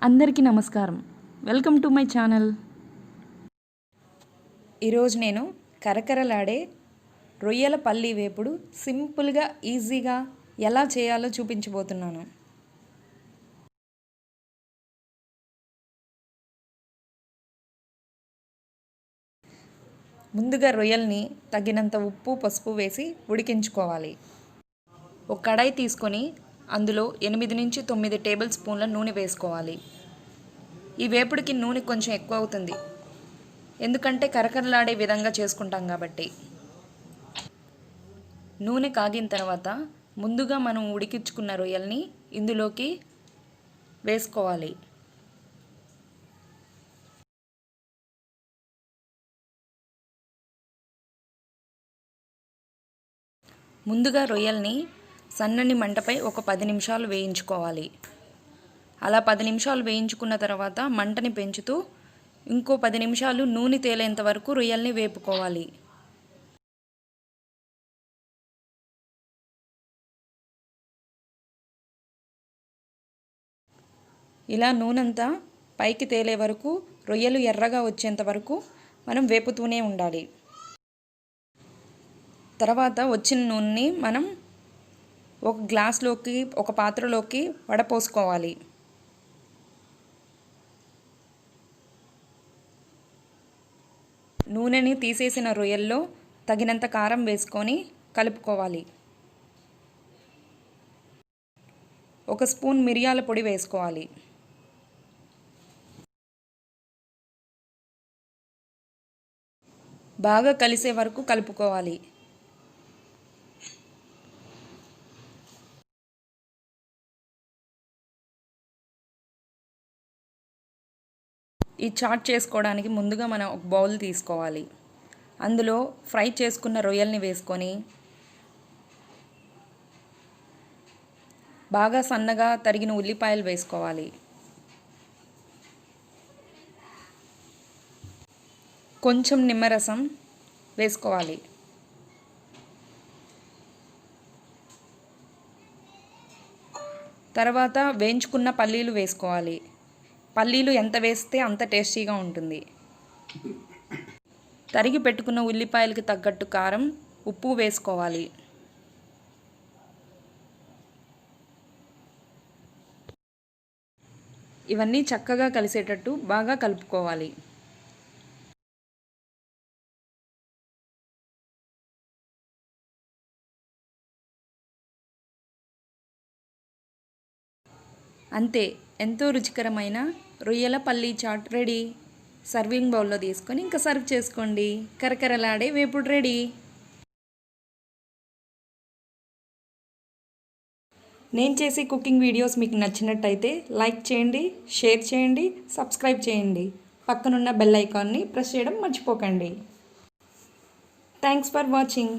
అందరికీ నమస్కారం. Welcome to my channel. ఈరోజు నేను కరకరలాడే రొయ్యల పల్లి వేపుడు సింపుల్గా ఈజీగా ఎలా చేయాలో చూపించబోతున్నాను. ముందుగా రొయ్యల్ని తగినంత ఉప్పు పసుపు వేసి ఉడికించుకోవాలి. ఒక కడాయి తీసుకొని అందులో 8 నుంచి 9 టేబుల్ స్పూన్ల నూనె వేసుకోవాలి. ఈ వేపుడికి నూనె కొంచెం ఎక్కువ అవుతుంది, ఎందుకంటే కరకరలాడే విధంగా చేసుకుంటాం కాబట్టి. నూనె కాగిన తర్వాత ముందుగా మనం ఉడికించుకున్న రొయ్యల్ని ఇందులోకి వేసుకోవాలి. ముందుగా రొయ్యల్ని సన్నని మంటపై ఒక 10 నిమిషాలు వేయించుకోవాలి. అలా 10 నిమిషాలు వేయించుకున్న తర్వాత మంటని పెంచుతూ ఇంకో 10 నిమిషాలు నూనె తేలేంత వరకు రొయ్యల్ని వేపుకోవాలి. ఇలా నూనెంతా పైకి తేలే వరకు రొయ్యలు ఎర్రగా వచ్చేంత వరకు మనం వేపుతూనే ఉండాలి. తర్వాత వచ్చిన నూనెని మనం ఒక గ్లాస్లోకి ఒక పాత్రలోకి వడపోసుకోవాలి. నూనెని తీసేసిన రొయ్యల్లో తగినంత కారం వేసుకొని కలుపుకోవాలి. 1 స్పూన్ మిరియాల పొడి వేసుకోవాలి. బాగా కలిసే వరకు కలుపుకోవాలి. ఈ చాట్ చేసుకోవడానికి ముందుగా మనం ఒక బౌల్ తీసుకోవాలి. అందులో ఫ్రై చేసుకున్న రొయ్యల్ని వేసుకొని బాగా సన్నగా తరిగిన ఉల్లిపాయలు వేసుకోవాలి. కొంచెం నిమ్మరసం వేసుకోవాలి. తర్వాత వేయించుకున్న పల్లీలు వేసుకోవాలి. పల్లీలు ఎంత వేస్తే అంత టేస్టీగా ఉంటుంది. తరిగి పెట్టుకున్న ఉల్లిపాయలకి తగ్గట్టు కారం, ఉప్పు వేసుకోవాలి. ఇవన్నీ చక్కగా కలిసేటట్టు బాగా కలుపుకోవాలి. అంతే, ఎంతో రుచికరమైన రొయ్యల పల్లీ చాట్ రెడీ. సర్వింగ్ బౌల్లో తీసుకొని ఇంకా సర్వ్ చేసుకోండి. కరకరలాడే వేపుడు రెడీ. నేను చేసే కుకింగ్ వీడియోస్ మీకు నచ్చినట్టయితే లైక్ చేయండి, షేర్ చేయండి, సబ్స్క్రైబ్ చేయండి. పక్కనున్న బెల్ ఐకాన్ని ప్రెస్ చేయడం మర్చిపోకండి. Thanks for watching.